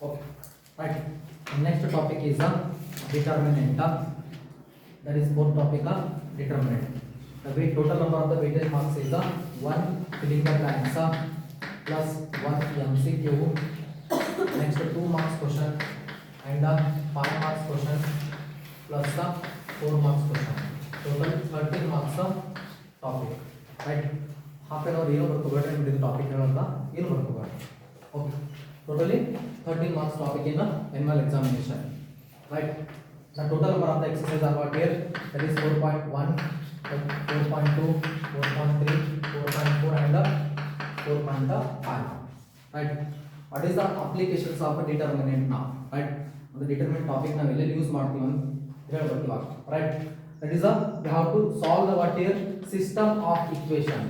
Okay, right. Next topic is the determinant. That is fourth topic determinant. The weight total number of the weighted marks is the one filling the blanks plus one MCQ. Next 2 marks question and 5 marks question plus the 4 marks question. Total 13 marks topic. Right. Half an hour ಏನು ಬರ್ಕೋಬೇಡ್ರಿ ನಿಮ್ದು topic ಹೇಳೋದ ಏನು ಬರ್ಕೋಬೇಡ್ರಿ. Okay. Totally 13 marks topic in the annual examination. Right. The total number of the exercises are got here. That is 4.1, 4.2, 4.3, 4.4 and 4.5. Right. What is the applications of a determinant now? Right. The determinant topic now we use ಮಾಡ್ತೀವಿ ಅಂತ ಹೇಳ್ಬೇಕು ಇವಾಗ. Right. That is we have to solve the what here system of equation.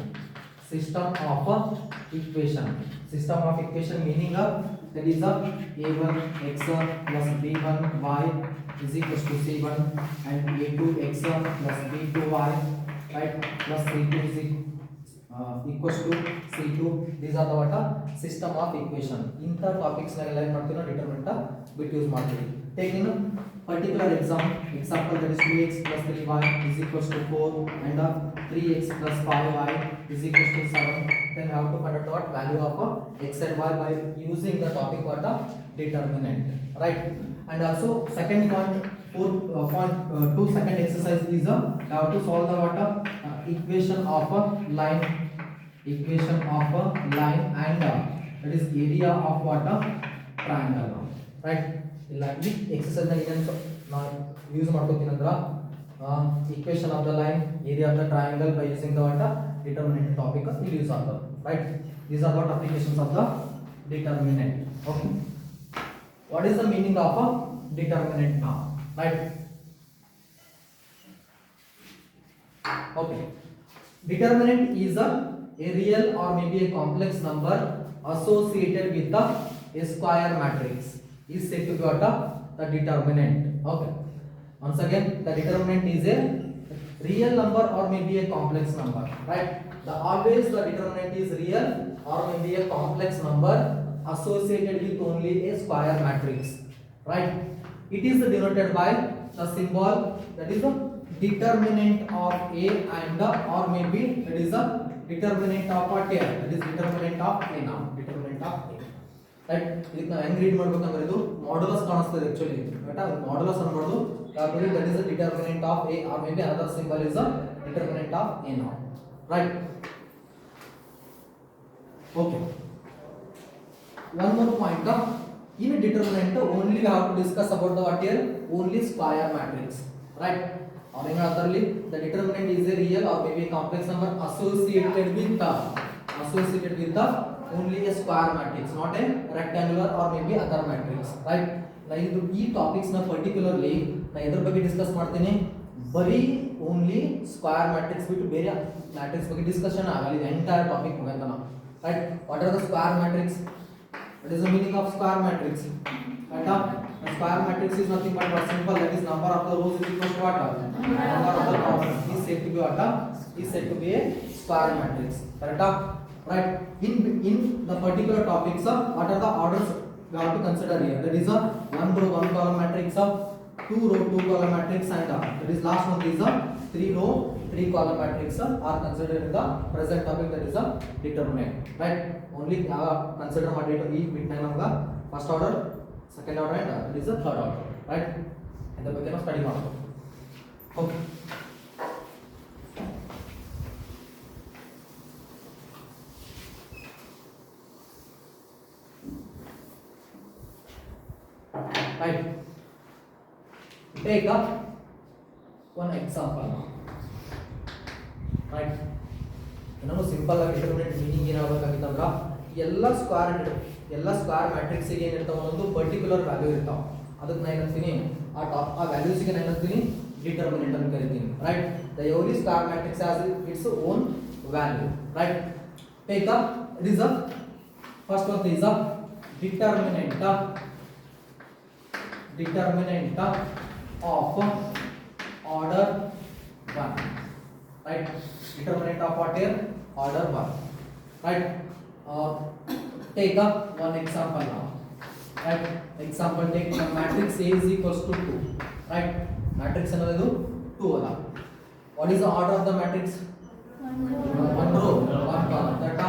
System of equation. System of equation meaning that is a1 x plus b1 y is equals to c1 and a2 x plus b2 y, right, plus c2 is equals to c2. These are the what system of equation. Inter topics na ella ಮಾಡ್ತೀವಿ ನಾವು determinant bit use ಮಾಡ್ತೀವಿ. Take in particular example that is 2x plus 3y is equals to 4 and 3x plus 5y is equals to 7. Then we have to find out what value of x and y by using the topic what determinant, right? And also second point, two second exercise is we have to solve the what equation of a line and that is area of what triangle, right? ಇಲ್ಲ ಈ exercise ನ ಏನು ನಾವು use ಮಾಡ್ಕೊತೀನಿ ಅಂದ್ರೆ equation of the line, area of the triangle by using the what determinant topic will use ಆಗ್ತದೆ, right? These are what applications of the determinant. Okay, what is the meaning of a determinant now, right? Okay, determinant is a real or maybe a complex number associated with a square matrix is said to be what the determinant. Okay, once again the determinant is a real number or maybe a complex number, right? Always the determinant is real or maybe a complex number associated with only a square matrix, right? It is denoted by the symbol that is the determinant of a and or maybe that is the determinant of what here, that is determinant of a now, determinant of a, right? ಇದಕ್ಕೆ ನಾವು ಹೆಂಗ್ read ಮಾಡಬೇಕಂದ್ರೆ ಇದು modulus ಕಾಣಿಸ್ತದೆ actually, but ಅದು modulus ಅನ್ಬಾರ್ದು. that is the determinant of a or maybe another symbol is the determinant of a now, right? Okay, one more point in a determinant only we have to discuss about the what here only square matrix, right? Or in otherly the determinant is a real or maybe a complex number associated with the only a square matrix, not a rectangular or maybe other matrix, right? Now ಇದು ಈ topics ನ particularly ನಾನು ಎದ್ರ ಬಗ್ಗೆ discuss ಮಾಡ್ತೀನಿ, ಬರೀ only square matrix ಬಿಟ್ಟು ಬೇರೆ ಮ್ಯಾಟ್ರಿಕ್ಸ್ ಬಗ್ಗೆ ಡಿಸ್ಕಷನ್ ಆಗಲ್ಲ. ಇದು ಎಂಟೈರ್ ಟಾಪಿಕ್ ಮುಗಿದ ನಾವು, right? What are the square matrix? What is the meaning of square matrix? Right? A square matrix is nothing but simple, that is number of the rows is equal to what? Number of the columns is said to be what? Is said to be a square matrix. Right? In the particular topics, what are the orders we have to consider here? That is a 1 row 1 column matrix, 2 row 2 column matrix, and that is last one is a 3 row 3 column matrix are considered in the present topic, that is a determinant, right? Only consider what it is bit time namaga first order, second order and that is the third order, right? And the ಬಗ್ಗೆ ನಾವು study ಮಾಡೋದು. Okay, right? Take up one example now, right? ಇನ್ನೊಂದು simple ಆಗಿ determinant meaning ಏನಾಗಬೇಕಾಗಿತ್ತಂದ್ರೆ ಎಲ್ಲ square matrix ಗೆ ಏನಿರ್ತಾವ ಒಂದು particular value ಇರ್ತಾವ, ಅದಕ್ಕೆ ನಾನು ಏನಂತೀನಿ ಆ ವ್ಯಾಲ್ಯೂಸ್ ಗೆ ನಾನು ಏನಂತೀನಿ ಡಿಟರ್ಮಿನೆಂಟ್ ಅಂತ ಕರಿತೀನಿ, right? The every square matrix has its own value, right? Take up it is a first one is a determinant of order 1, right? Determinant of what here? Order 1, right? Take up one example now. right? Example take the matrix A is equals to 2, right? Matrix ಅನ್ನೋದು 2 ಅಲ್ಲ. What is the order of the matrix? One row, one column. That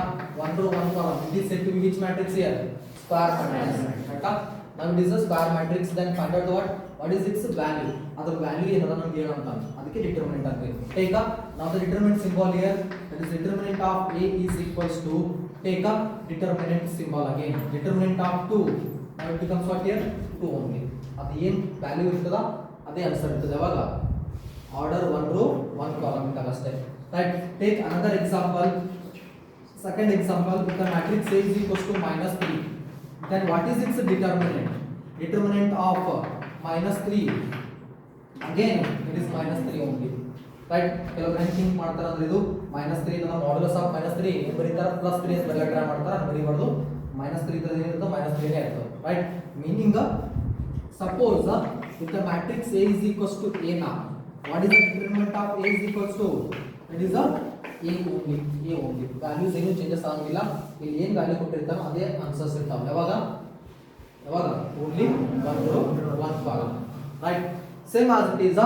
one row, one column. It is said to be which matrix here? Square matrix. That now it is a square matrix. Then find out what is its value. Other value ಏನದ ನಮಗೆ ಹೇಳಂತ ಅದಕ್ಕೆ determinant ಅಂತ. Take up now the determinant symbol here. That is determinant of A is equals to, take up determinant symbol again. Determinant of 2. Now it becomes what here? 2 only. ಅದು ಏನು value ಇರ್ತದ ಅದೇ answer ಇರ್ತದೆ. ಯಾವಾಗ order one row one column ಇದ್ದಾಗ ಅಷ್ಟೇ. Right? Take another example. Second example, if the matrix A is equals to -3, then what is its determinant? Determinant of -3. Again, it is -3 only. Right? ಕೆಲವು ಏನು think ಮಾಡ್ತಾರೆ ಅಂದ್ರೆ ಇದು -3 ಇದನ್ನ modulus of -3 ಏನು ಬರೀತಾರೆ +3 ಅಂತ ಬರೆಯಕ್ಕೆ ಟ್ರೈ ಮಾಡ್ತಾರೆ. ಅದು ಬರೀಬಾರ್ದು. -3 ಇದ್ರೆ ಏನಿರುತ್ತೆ -3 ನೇ ಇರ್ತದೆ. Right? Meaning suppose if the matrix A is equals to A now, what is the determinant of A is equals to? It is a A only. Values ಏನು ಚೇಂಜಸ್ ಆಗಂಗಿಲ್ಲ. ಇಲ್ಲಿ ಏನು ವ್ಯಾಲ್ಯೂ ಕೊಟ್ಟಿರ್ತಾರೋ ಅದೇ ಆನ್ಸರ್ಸ್ ಇರ್ತಾವೆ. ಯಾವಾಗ only one row one column. Right? Same as it is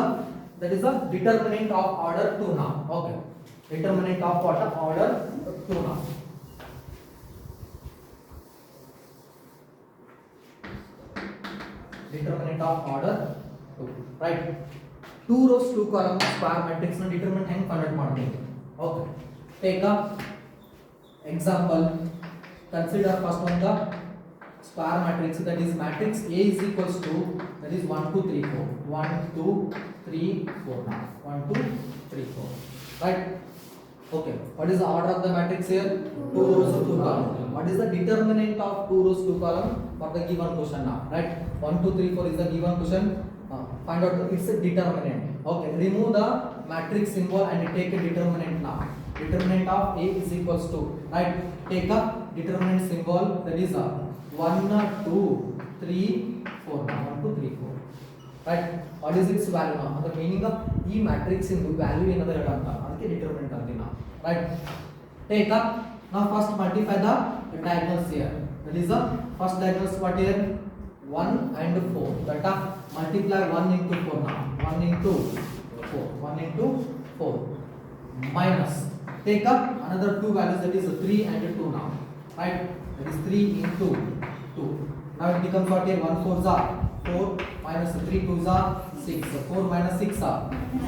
that is a determinant of order 2 now. Okay. Determinant of what? Order 2 now. Determinant of order 2. Right? 2 rows 2 columns square matrix na determinant ಹೆಂಗೆ ಕಂಡುಹಿಡಿದು ಮಾಡ್ತೀವಿ. Okay. Take a example. Consider first one the square matrix, that is matrix A is equals to, that is 1 2 3 4. 1 2 3 4 now. 1 2 3 4. Right? Okay. What is the order of the matrix here? 2 rows 2 columns. What is the determinant of 2 rows 2 columns for the given question now? Right? 1 2 3 4 is the given question. Find out its determinant. Okay. Remove the matrix symbol and take a determinant now. Determinant of A is equals to, right? Take a determinant symbol, that is 1 2 3 4 now. 1 2 3 4. Right? What is its value now? The meaning of E matrix in value ಏನದ ಹೇಳಂತ ಅದಕ್ಕೆ determinant ಅಂತೀವಿ ನಾವು. Right? Take up now first multiply the diagonals here. That is the first diagonals what here? 1 and 4. That multiply 1 into 4 now. 1 into 4. 1 into 4 minus. Take up another two values, that is 3 and 2 now. Right? That is 3 into 2. Now it becomes what here? 1 4 are 4 minus 3 2 are 6. 4 minus 6 are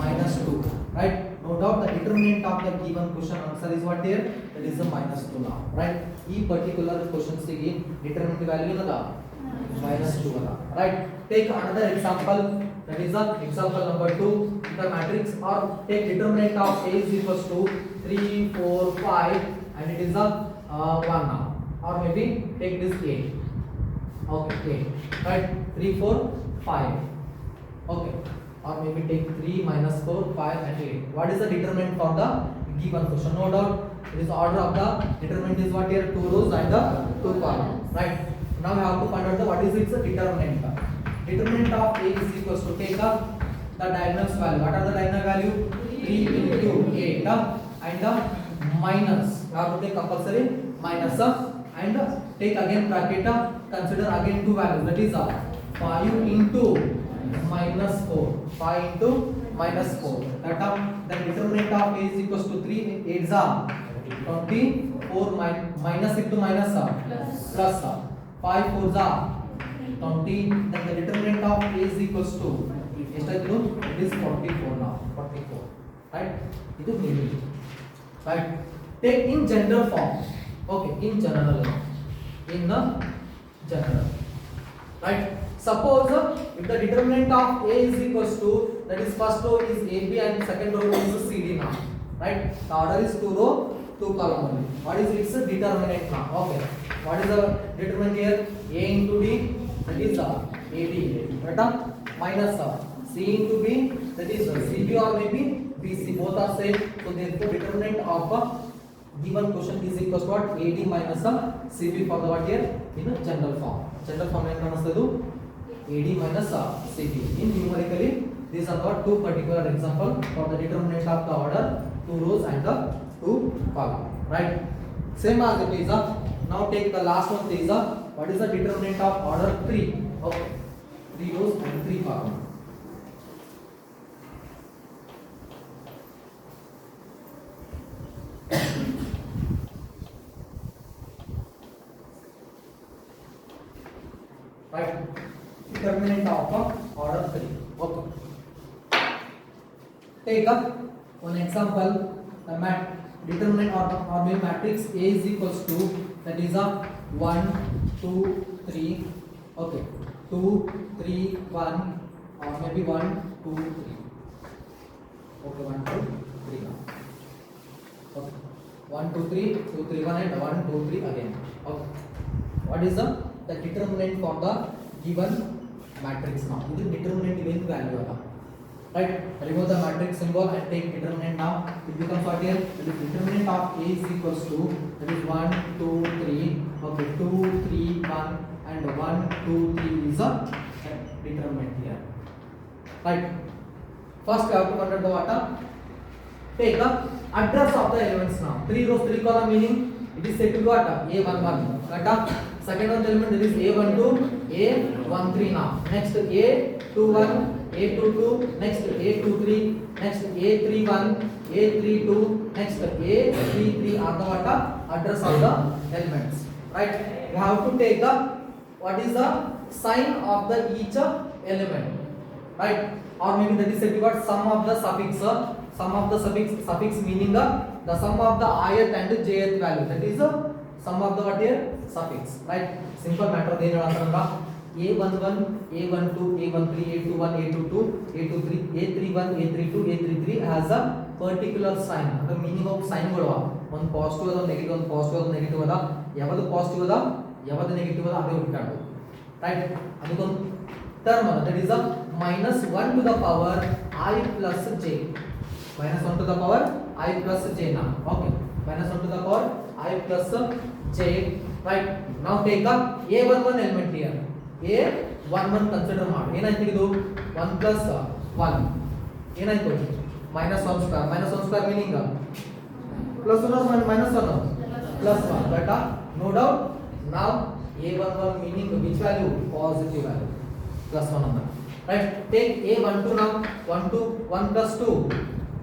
minus 2. Right? No doubt the determinant of the given question answer is what here? That is the -2 now. Right? E particular question sige determinant value ಏನದ -2 ಅಲ್ಲ. Right? Take another example, that is the example number 2. The matrix or take determinant of A is equals to 3 4 5 and it is a 1 now, or maybe take this A. Okay, right? 3 4 5. Okay, or maybe take 3 minus 4 5 and 8. What is the determinant for the given question? No doubt it is order of the determinant is what here? 2 rows and the 2 columns. Right? Now we have to find out what is its determinant. Determinant of A is equals to, take up the diagonals value. What are the diagonal value? 3 into 8 and minus. You have to take compulsory minus and take again bracket. Consider again two values, that is 5 into minus 4. 5 into minus 4. That the determinant of A is equals to 3 8s are 24 minus into minus plus 5 4s are 20. Then the determinant of A is equals to, it is 44 now. 44. Right? It is meaning. Right? Take in general form. Okay, in general. In the general. Right? Suppose if the determinant of A is equals to, that is first row is AB and second row is CD now. Right? The order is 2 row 2 column only. What is its determinant now? Okay. What is the determinant here? A into D, that is AD. Right? Minus C into B, that is CB or maybe BC. Both are same. So therefore determinant of given question is equals to what? AD minus CB for the what here? In a general form. General form ಏನು ಕಾಣಿಸ್ತದೆ? AD minus CB. In numerically, these are not two particular example for the determinant of the order 2 rows and the 2 column. Right? Same as it is. Now take the last one, is what is the determinant of order 3? Okay, 3 rows and 3 columns. Right, determinant of order 3. Okay, take up one example. The determinant or maybe matrix A is equals to, that is a 1 2 3. Okay, 2 3 1, or maybe 1 2 3. Okay, 1 2 3 now. Okay, 1 2 3 2 3 1 and 1 2 3 again. Okay, what is the determinant for the given matrix now? This is determinant given value ala. Right, remove the matrix symbol and take determinant now. It becomes what here? The determinant of A is equals to, that is 1 2 3. Okay, 2 3 1 and 1 2 3 is a determinant here. Right, first we have to convert the what? Take the address of the elements now. 3 rows 3 column, meaning it is set to what? A11. Correct? Second one element, that is A12, A13 now. Next A21, A22, next A23, next A31, A32, next A33 are the what? Address of the elements. Right? You have to take the what is the sign of the each element. Right? Or maybe that is said to what? Sum of the suffix. Sum of the suffix meaning the sum of the ith and jth value. That is the sum of the what here? Suffix. Right? Simple matter. Then A11, A12, A13, A21, A22, A23, A31, A32, A33 has a particular sign. The meaning of sign one positive or negative, one positive or negative. Yavadu positive, yavadu negative, right? Term, that is a minus 1 to the power I plus j. Minus 1 to the power I plus j now. Okay. Minus 1 to the power I plus j. Right. Now take up A11 element here. A11 consider mod. Enayitu idu 1 plus 1. Enayitu minus 1 square. Minus 1 square meaning plus 1 or minus 1? Plus 1. But no doubt. Now A11 meaning which value? Positive value. Plus 1 number. Right. Take A12 now. 1 2 1 plus 2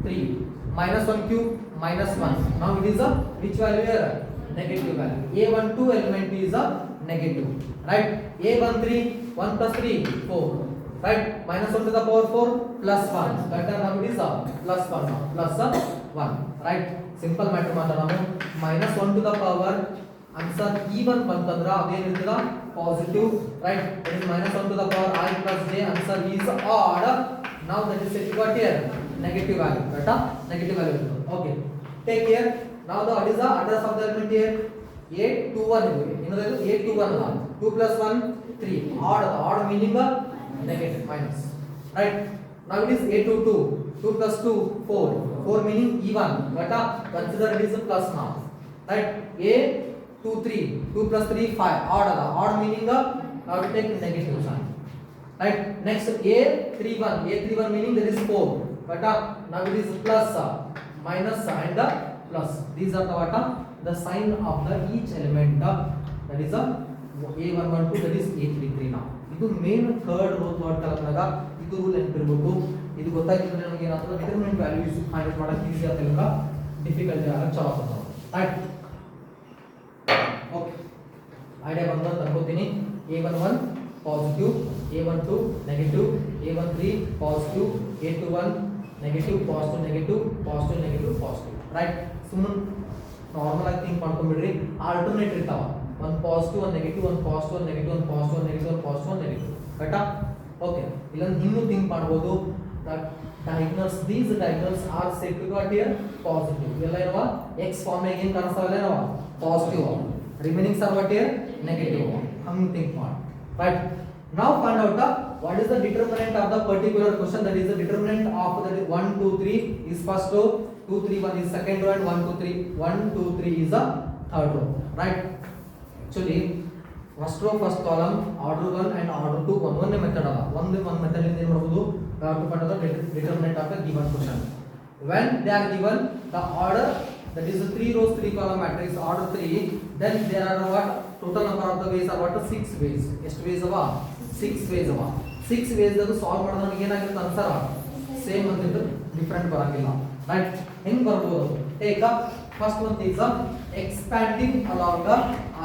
3. Minus 1 cube minus 1. Now it is a which value here? Negative value. A12 element is a negative. Right. A13 1 plus 3 4. Right. Minus 1 to the power 4 plus 1. That now it is a plus 1 now. Plus 1. Right. Simple matter minus 1 to the power answer even bantandra adenirtida positive. Right. That is minus 1 to the power I plus j. Answer is odd. Now that is set to what here? Negative value. Right. Negative value. Okay. Take here. Now what is the address of the element here? A21. You know that A21. 2 plus 1 3. Odd meaning negative minus. Right. Now it is A22. 2 plus 2 4. 4 meaning even. But consider it is a plus now. Right. A23. 2 plus 3 5. Odd meaning now we take negative sign. Right. Next A31. A31 meaning there is 4. But now it is plus minus and plus. These are the what? The sign of the each element. That is A112. That is A33 now. ಇದು main third row ಮಾಡ್ಕೊಳ್ಳೋದಾಗ ಇದು rule ನೆನಪಿರಬೇಕು. ಇದು ಗೊತ್ತಾಗಿದ್ರೆ ನಮಗೆ ಏನಾದರೂ determinant values find ಮಾಡೋಕೆ easy ಆಗ್ತಿಲ್ಲ, difficulty ಆಗಕ್ಕೆ ಚಾಲು ಆಗ್ತದೆ. ರೈಟ್. ಓಕೆ, ಐಡಿಯಾ ಬಂತು ಅಂತ ಅನ್ಕೋತೀನಿ. A11 positive, A12 negative, A13 positive, A21 negative positive negative positive negative positive. Right. ಸುಮ್ಮನೆ ನಾರ್ಮಲ್ ಆಗಿ ಥಿಂಕ್ ಮಾಡ್ಕೊಂಡ್ಬಿಡ್ರಿ. ಆಲ್ಟರ್ನೇಟ್ ಇರ್ತಾವ, ಒಂದು ಪಾಸಿಟಿವ್ ಒಂದು ನೆಗೆಟಿವ್, ಒಂದು ಪಾಸಿಟಿವ್ ಒಂದು ನೆಗೆಟಿವ್, ಒಂದು ಪಾಸಿಟಿವ್ ಒಂದು ನೆಗೆಟಿವ್, ಒಂದು ಪಾಸಿಟಿವ್ ಒಂದು ನೆಗೆಟಿವ್. ಕರೆಕ್ಟಾ? ಓಕೆ. ಇಲ್ಲೊಂದು ಇನ್ನೂ ಥಿಂಕ್ ಮಾಡ್ಬೋದು. That diagonals, these diagonals are said to be here positive. ಎಲ್ಲ ಏನವ x ಫಾರ್ಮ್ ಆಗಿ ಏನು ಕಾಣಿಸ್ತಾವಲ್ಲ ಏನವ positive, remainings are what here negative. ಹಂಗೆ ಥಿಂಕ್ ಮಾಡಿ. Right. Now find out what is the determinant of the particular question. That is the determinant of the 1 2 3 is first row, 2 3 1 is second row, and 1 2 3 1 2 3 is the third row. Right. Actually first row first column order 1 and order 2 one method ada. One method ಇಂದ ಏನು ಮಾಡಬಹುದು? We have to find out the determinant of a given question. When they are given the order, that is the 3 rows 3 column matrix order 3, then there are what total number of the ways are what? 6 ways. ಎಷ್ಟು ways ಅವ? 6 ways ಅವ. 6 ways ದಾಗ solve ಮಾಡಿದ್ರೆ ನನಗೆ ಏನಾಗುತ್ತೆ answer same ಅಂತಿದ್ರೆ different ಬರಂಗಿಲ್ಲ. Right? ಹೆಂಗ್ ಬರ್ಬೋದು? Take first one is expanding along the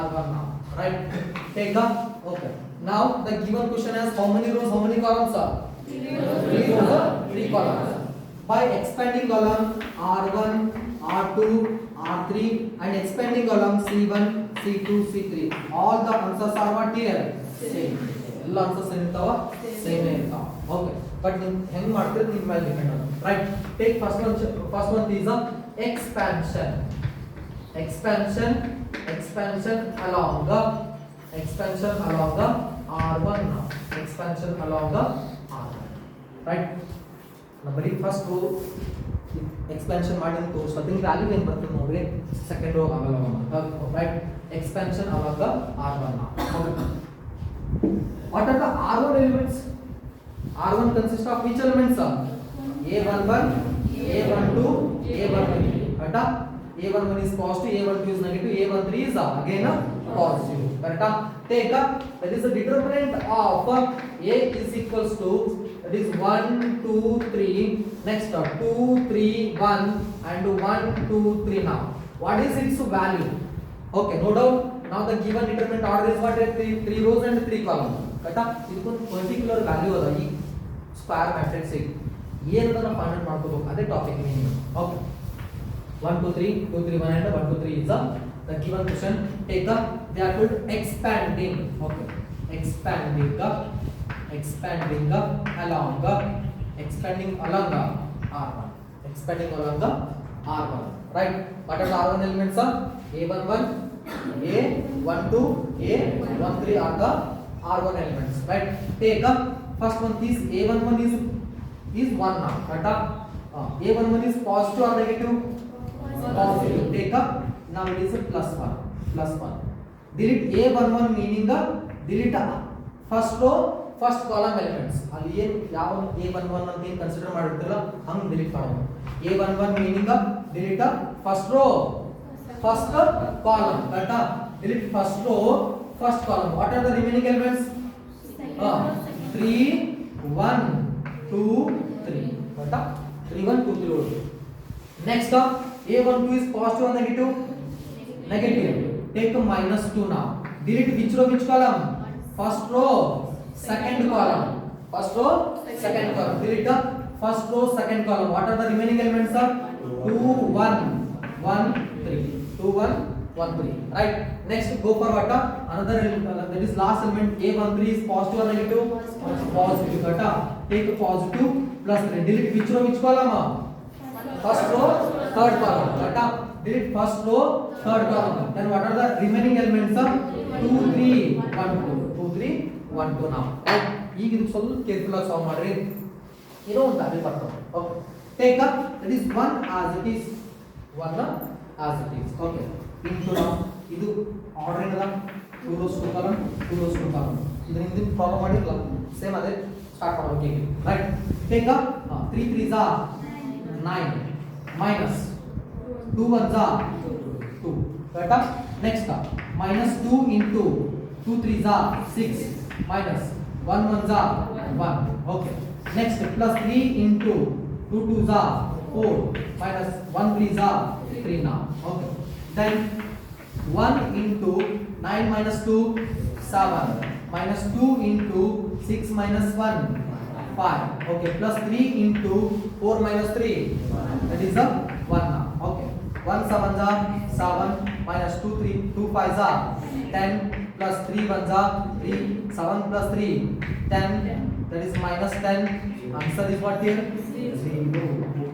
R1 now. Right? Take okay. Now the given question has how many rows, how many columns are? 3 rows, 3 columns. By expanding column R1, R2, R3 and expanding column C1, C2, C3. All the answers are what here? Same. All answers ಇರ್ತಾವ same ಇರ್ತಾವ. Okay. But ಹೆಂಗ್ ಮಾಡ್ತೀರಿ ನಿಮ್ಮ ಮೇಲೆ depend ಆಗುತ್ತೆ. Right? Take first one is expansion. Expansion along the R1 now. Expansion along the R1. Right? Number first row expansion ಮಾಡಿದ್ರೆ ತೋರಿಸ್ತೀನಿ value ಏನು ಬರ್ತದೆ ನೋಡ್ರಿ ಸೆಕೆಂಡ್ ರೋ ಆಮೇಲೆ right expansion along the R1 now. Okay. What are the R1 elements? R1 consists of which elements? A11, A12, A13. Correct? A11 is positive, A12 is negative, A13 is again positive. Correct? Take that is the determinant of A is equals to that is 1, 2, 3. Next 2, 3, 1 and 1, 2, 3 now. What is its value? Okay, no doubt. Now the given determinant order is what? 3 rows and 3 columns. Correct? ಇದಕ್ಕೊಂದು particular value ಅದ ಈ square matrix ಏನನ್ನ find ಮಾಡ್ಕೋಬೇಕು ಅದೇ topic meaning. Okay 1 2 3 2 3 1 and 1 2 3 is the given question. Take they are called expanding. Okay, expanding along R1. Expanding along the R1. Right? What are the R1 elements? A11, A12, A13 are the R1 elements. Right? Take first one is A11 is 1 now. Right? A11 is positive or negative? Positive. Take now it is a plus 1. Delete A11 meaning delete first row first column elements. ಅಲ್ಲಿ ಏನು ಯಾವ A11 ಅಂತ ಏನು consider ಮಾಡಿರ್ತೀರಲ್ಲ ಹಂಗೆ delete ಮಾಡೋದು. A11 meaning delete first row first column. Right? Delete first row first column. What are the remaining elements? 3 1 2 3. Right? 3 1 2 3. Next A12 is positive or negative? Negative. Take minus 2 now. Delete which row which column? First row second column. First row second column. Delete first row second column. What are the remaining elements? 2 1 1 3. 2 1 1 3. Right? Next go for what? Another that is last element. A13 is positive or negative? Positive. Take positive plus 3. Delete which row which column? First row third column. Delete first row third column. Then what are the remaining elements? 2 3 1 2. 2 3 1 2 now. ಈಗ ಇದು ಸ್ವಲ್ಪ careful ಆಗಿ solve ಮಾಡ್ರಿ. ಏನೋ ಒಂದು value ಬರ್ತದೆ. Okay take that is 1 as it is. 1 as it is. Okay into now ಇದು order ಏನದ 2 rows 2 column 2 rows 2 column. ಇದರಿಂದ ಪ್ರಾಬ್ಲಮ್ ಮಾಡಿರಲ್ಲ ಸೇಮ್ ಅದೇ ಸ್ಟಾರ್ಟ್ ಮಾಡೋಕೆ ಈಗ right take 3 3s are 9 minus 2 1s are 2. Right? Next minus 2 into 2 3s are 6 minus 1 1s are 1. Okay. Next plus 3 into 2 2s are 4 minus 1 3s are 3 now. Okay. Then 1 into 9 minus 2 7 minus 2 into 6 minus 1 5. Okay, plus 3 into 4 minus 3 that is 1 now. Okay, 1 7s are 7 minus 2 3 2 5s are 10 plus 3 1s are 3 7 plus 3 10 that is minus 10. Answer is what here? 0. Okay,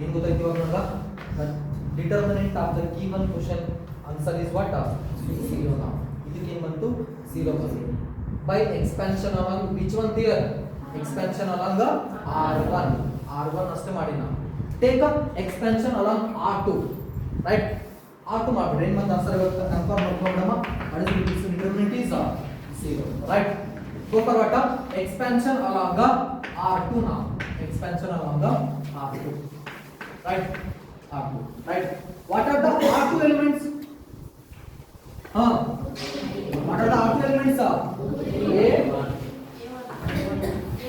ಏನು ಗೊತ್ತಾಯ್ತು ಇವಾಗ ನೋಡ್ರಾ the determinant of the given question answer is what? 0 now. ಇದಕ್ಕೆ ಏನು ಬಂತು 0 ಬಂತು. By expansion along which one there? Expansion along the R1. R1 ಅಷ್ಟೇ ಮಾಡಿ ನಾವು. Take expansion along R2. Right? R2 ಮಾಡ್ಬಿಡ್ರಿ ಏನು ಮತ್ತೆ ಆನ್ಸರ್ ಆಗುತ್ತೆ confirm ಮಾಡ್ಕೊಂಡಮ್ಮ. What is the determinant is 0. Right? Go for what? Expansion along the R2 now. Expansion along the R2. Right? R2. Right? What are the R2 elements? What are the R2 elements?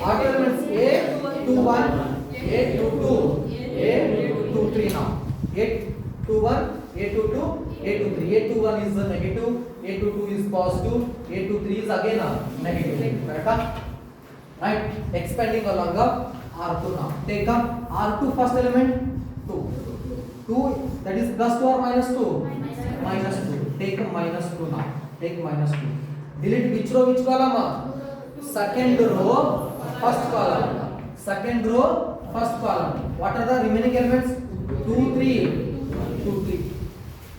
R2 elements A21, A22, A23 now. A21, A22, A23. A21 is negative, A22 is positive, A23 is again negative. Correct? Right? Expanding along R2 now. Take up R2 first element 2. 2 that is plus 2 or minus 2? Minus 2. Take a minus 2 now. Take minus 2. Delete which row, which column? Second row, first column. Second row, first column. What are the remaining elements? 2, 3. 2, 3.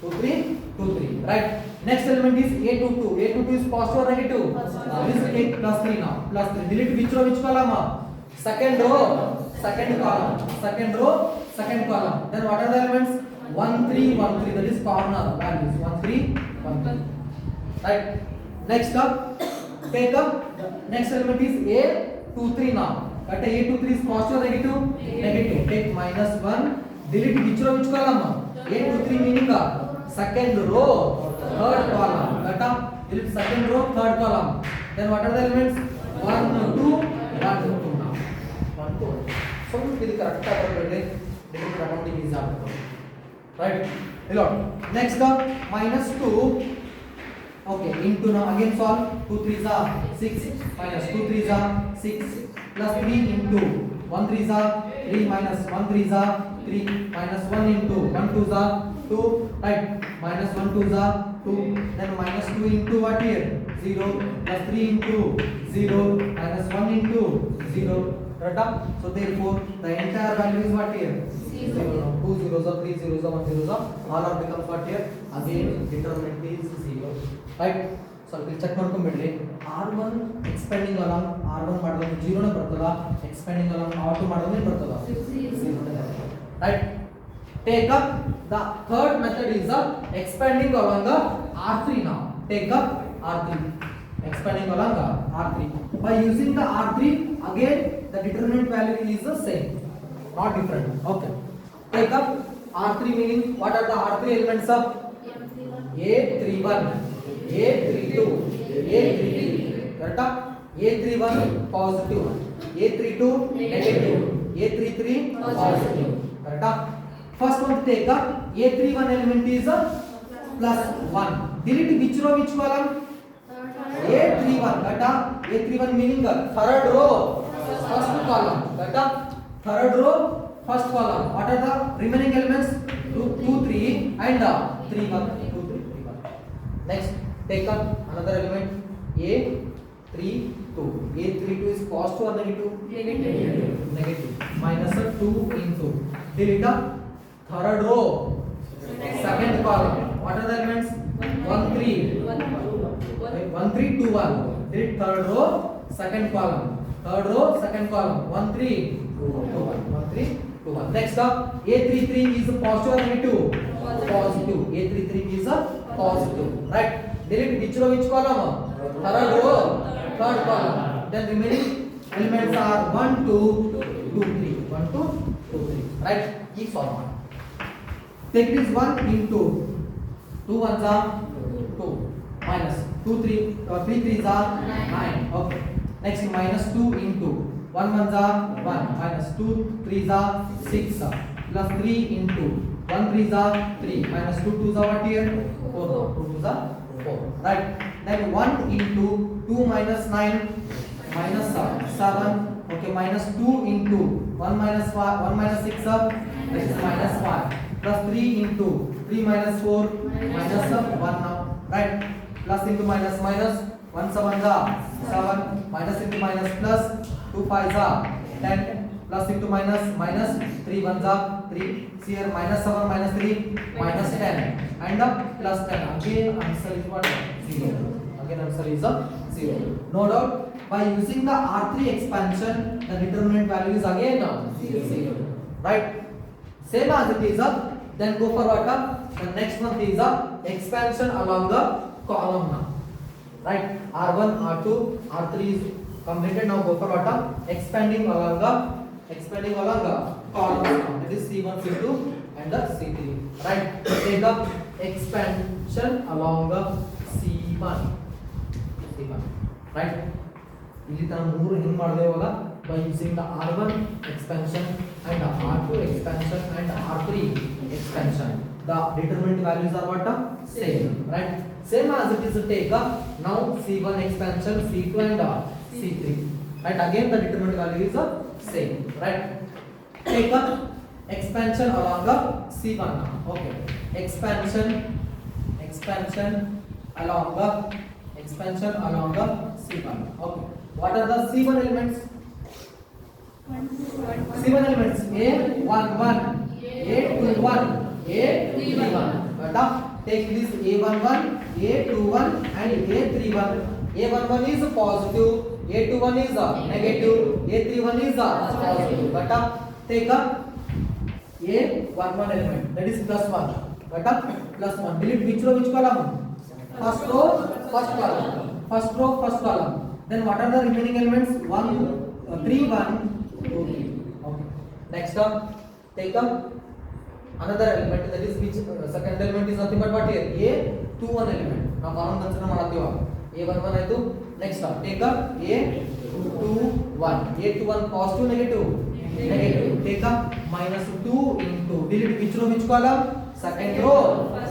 2, 3. 2, 3. Right. Next element is A22. A22 is positive or negative? Please take plus 3 now. Plus 3. Delete which row, which column? Second row, second column. Second row, second column. Then what are the elements? 1, 3, 1, 3. That is corner values. 1, 3, 1, 3. Right. Next up, take up. Next element is A23 now. But A23 is positive or negative? Negative. Take minus 1. Delete which row, which column? A23 meaning second row, third column. Got up? Delete second row, third column. Then what are the elements? 1, 2, 1, 2 now. 1, 2. So this is correct. Delete accounting is right. Next up, minus 2. Okay, into now again solve. 2 3s are 6 minus 2 3s are 6 plus 3 into 1 3s are 3 minus 1 3s are 3 minus 1 into 1 2s are 2, right? Minus 1 2s are 2. Then minus 2 into what here? 0 plus 3 into 0 minus 1 into 0. Right? So therefore the entire value is what here? 0. 2 zeros or 3 zeros or 1 zeros all are becomes what here? Again determinant is 0. Right? So we'll check ಮಾಡ್ಕೊಂಡ್ಬಿಡ್ಲಿ. R1 expanding along R1 ಮಾಡಿದ್ರೆ 0 ನೇ ಬರ್ತದ, expanding along R2 ಮಾಡಿದ್ರೆ ಬರ್ತದ 0 right? Take up the third method is expanding along R3 now. Take up R3, expanding along R3. By using the R3 again the determinant value is the same, not different. Okay. Take up R3 meaning what are the R3 elements of A31, A32, A33. Correct? A31 positive, A32 negative, A33 positive. Correct? First one take up A31 element is plus 1. Delete which row, which column? A31. Correct? A31 meaning third row, first column. Correct? Third row, first column. What are the remaining elements? 2, 3 and 3, 1. 2, 3, 3, 1. Next, take up another element A32. A32 is positive or negative? Negative. Minus 2 into. Delete third row, second column. What are the elements? 1, 3. 1, 3, 2, 1. Delete third row, second column. Third row, second column. 1, 3, 2, 1. 1, 3, 2, 1. Next up, A33 is positive or negative? Positive. A33 is positive. Right? Delete which row, which column? Third row, third column. Then remaining elements are 1, 2, 2, 3. 1, 2, 2, 3. Right? Each format. Take this 1 into 2 ones are 2 minus 2 3 3 3s are 9. Okay. Next minus 2 into 1 ones are 1 minus 2 3s are 6 plus 3 into 1 3s are 3 minus 2 2s are what here? 4. 2 2s are 4. Right. Then 1 into 2 minus 9 minus 7. Okay, minus 2 into 1 minus 5 1 minus 6 that is minus 5 plus 3 into 3 minus 4 minus 1 now, right? Plus into minus minus 1 7 7 minus into minus plus 2 5 10 plus into minus minus 3 1 3. See here minus 7 minus 3 minus 10 and plus 10. Again answer is what? 0. Again answer is 0. No doubt by using the R3 expansion the determinant value is again 0. Right? Same as it is then go for what? The next one is expansion along the column now. Right? R1, R2, R3 is completed. Now go for what? Expanding along the column now. That is C1, C2 and the C3. Right? Take up expansion along the C1 right. ಇಲ್ಲಿ ತರ ಮೂರು ಹೆಂಗ್ ಮಾಡಿದೆ ಇವಾಗ by using the R1 expansion and the R2 expansion and the R3 expansion. The determinant values are what? Same, right? Same as it is take now C1 expansion, C2 and C3. Right? Again the determinant value is same, right? Take expansion along the C1 now. Okay. Expansion along the C1. Okay. What are the C1 elements? C1 elements A11, A21, A31. But take this A11, A21 and A31. A11 is positive, A21 is negative, A31 is positive. But take A11 element, that is plus 1. But plus 1. Delete which row, which column? First row, first column. First row, first column. Then what are the remaining elements? 1, 3, 1, 2, 3. Okay. Next up, take up another element, that is which second element is nothing but what here? A21 element. Now column consider ಮಾಡಾತೀವಿ. A11 ಆಯ್ತು. Next up, take up A21. A21 positive, negative? Negative. Take up minus 2 into delete which row, which column? Second row,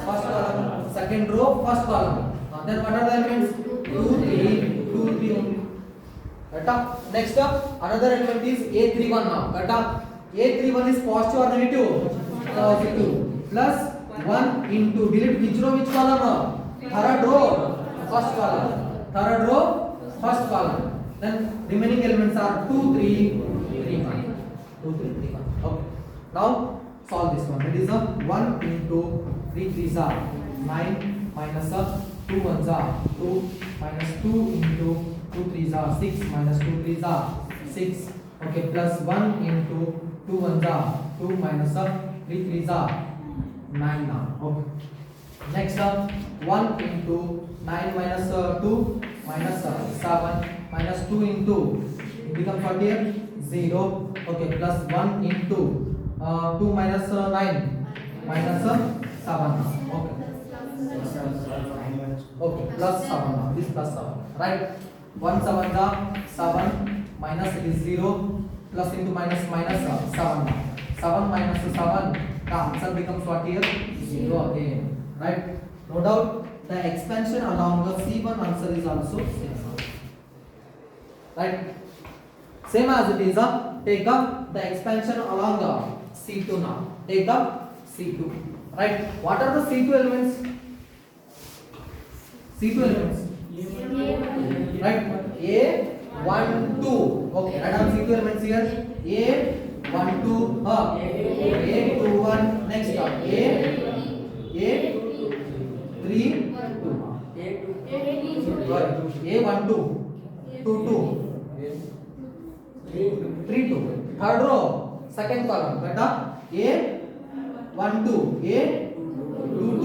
first column. Second row, first column. Then what are the elements? 2, 3 only. Next up, another element is A31 now. A31 is positive or negative? Positive. Plus 1 into delete which row, which column? Third row, first column. Third row, first column. Then remaining elements are 2, 3, 3, 1. 2, 3, 3, 1. Okay. Now solve this one. It is 1 into 3 3s are 9 minus 2 1s are 2 minus 2 into 2 3s are 6 minus 2 3s are 6. Okay, plus 1 into 2 1s are 2 minus 3 3s are 9 now. Okay. Next 1 into 9 minus 2 minus 7 minus 2 into it becomes what here? 0. Okay, plus 1 into 2 minus 9 minus 7 now. Okay. Okay, plus 7 now. This plus 7. Right? 1 7 7 minus it is 0 plus into minus 7 now. 7 minus 7, the answer becomes what here? 0 again. Right? No doubt the expansion along the C1 answer is also same. Right? Same as it is take up the expansion along the C2 now. Take up C2. Right? What are the C2 elements? C2 elements. Right? A12. Okay, write down C2 elements here. A12, A21. Next up, A32. A12, 32. Third row, second column. Beta A12, A22.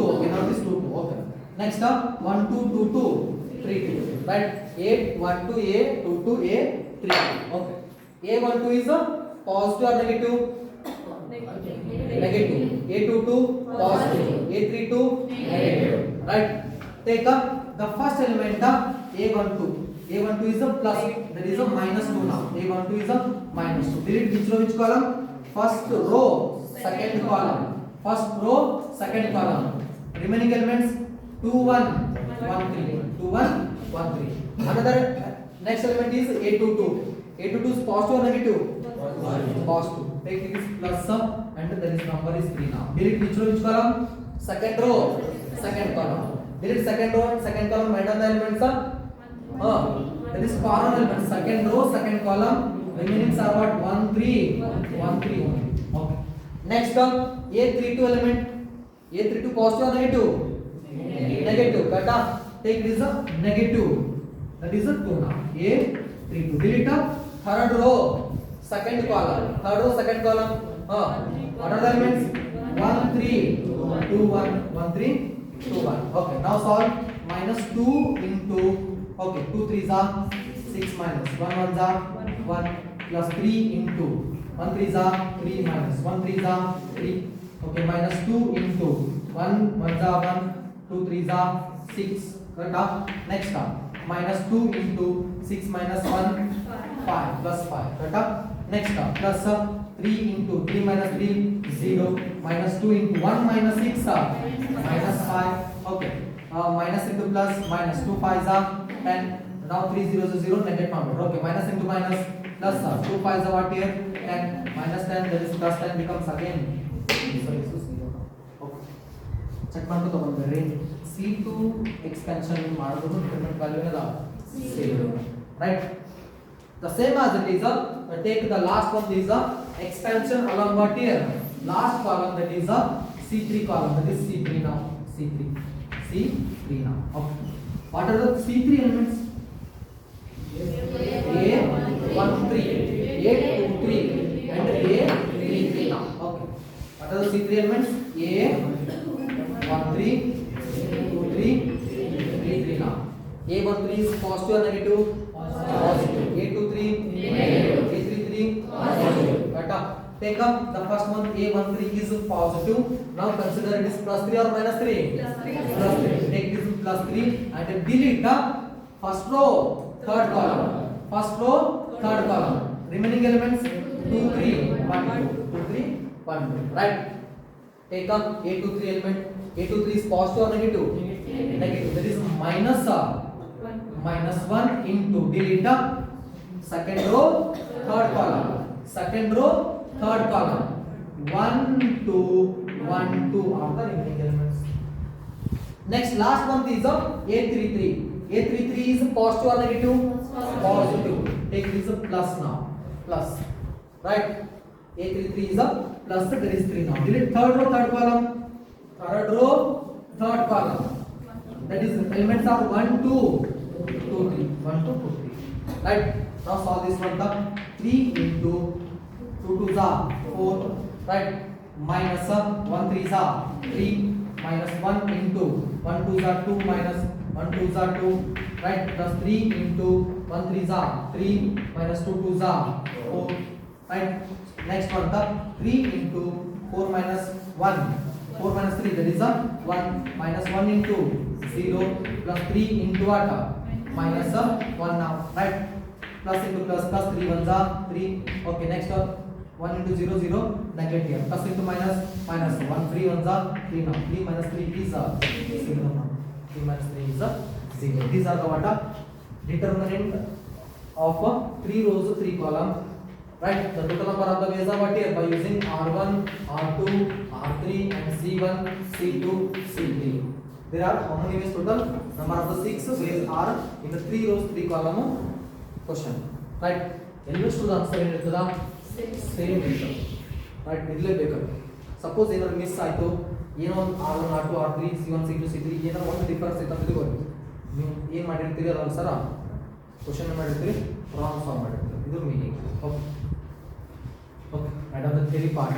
Okay, now this 22. Okay. Next up 1 2 2 2 3 2. Right? A12, A22, A32. Okay. A12 is a positive or negative? Negative. A22 positive. A32 negative. Right? Take up the first element of A12. A12 is a plus. That is a minus 2 now. A12 is a minus 2. Delete which row, which column? First row, second column. First row, second column. Remaining elements 2 1 1 3. 2 1 1 3. Another next element is A22. A22 is positive or negative? Positive. Take this plus and there is number is 3 now. Delete which row, which column? Second row, second column. Delete second row, second column. Add on the elements that is common element. Second row, second column. Remaining are what? 1 3 1 3 only. Okay. Next A32 element. A32 positive or negative? Negative. But take this negative. That is a 2 now. A32. Delete third row, second column. Third row, second column. What are the elements? 1 3 2 1 1 3 2 1. Okay. Now solve. Minus 2 into. Okay. 2 3s are 6 minus 1 1s are 1 plus 3 into 1 3s are 3 minus 1 3s are 3. Okay. Minus 2 into 1 1s are 1 2 3s are 6. correct? Next minus 2 into 6 minus 1 5 plus 5, correct? Next plus 3 into 3 minus 3 0 minus 2 into 1 minus 6 minus 5. Okay, minus into plus minus 2 5s are 10. Now 3 zeros is 0, negative number. Okay, minus into minus plus 2 5s are what here 10 minus 10, that is plus 10 becomes again sorry so 0. Okay, check ಮಾಡ್ಕೊ ತಗೊಂಡ್ರೆ C2 expansion ಮಾಡಿದ್ರು determinant value ಏನದ 0, right? The same as it is take the last one is expansion along what here last column, that is C3 column, that is C3 now. C3 now. Okay, what are the C3 elements? A13 A23 and A33 now. Okay, what are the C3 elements? A13 A23 A33 now. A13 is positive or negative? Positive. A23 negative. A33 positive. Right? Take up the first one. A13 is positive. Now consider it is plus 3 or minus 3? Plus 3. Take this plus 3 and delete the first row, third column. First row, third column. Remaining elements 2 3 1 2 2 3 1 2. Right? Take up A23 element. A23 is positive or negative? Negative. That is minus 1 into delete the second row, third column. Second row, third column. 1 2 1 2 are the remaining elements. Next, last one is A33. A33 is positive or negative? Positive. Take this plus now. Plus. Right? A33 is a plus, there is 3 now. Delete third row, third column. Third row, third column. That is elements are 1 2 2 3. 1 2 2 3. Right? Now solve this one. 3 into 2 2s are 4. Right? Minus 1 3s are 3. Minus 1 into 1 2s are 2 minus 1 2s are 2. Right? Plus 3 into 1 3s are 3 minus 2 2s are 4. Right? Next one 3 into 4 minus 1. 4 minus 3, that is 1 minus 1 into 0 plus 3 into what? Minus 1 now. Right? Plus into plus 3 ones are 3. Okay, next 1 into 0 0 negative here. Plus into minus 1 3 ones are 3 now. 3 minus 3 is 0 now. 3 minus 3 is 0. These are the what? Determinant of 3 rows 3 column. Right? The total number of the ways are what here by using R1, R2, R3 and C1, C2, C3. There are how many ways total? Number of the 6 ways are in the 3 rows 3 column question. Right? Always to the answer in the same way. Right? Idle baker. Suppose ಏನಾದ್ರು miss ಆಯ್ತು ಏನೋ ಒಂದು R1, R2, R3, C1, C2, C3 ಏನೋ ಒಂದು difference ಐತೆ ಅಂತ ತಿಳ್ಕೊಳ್ಳಿ. ನೀವು ಏನು ಮಾಡಿರ್ತೀರಿ ಅದರ ಅನುಸಾರ ಕ್ವಶನ್ ಮಾಡಿರ್ತೀರಿ, ಪ್ರಾಬ್ಲಮ್ ಸಾಲ್ವ್ ಮಾಡಿರ್ತೀರಿ. ಇದು meaning. Okay. Okay, and of the theory part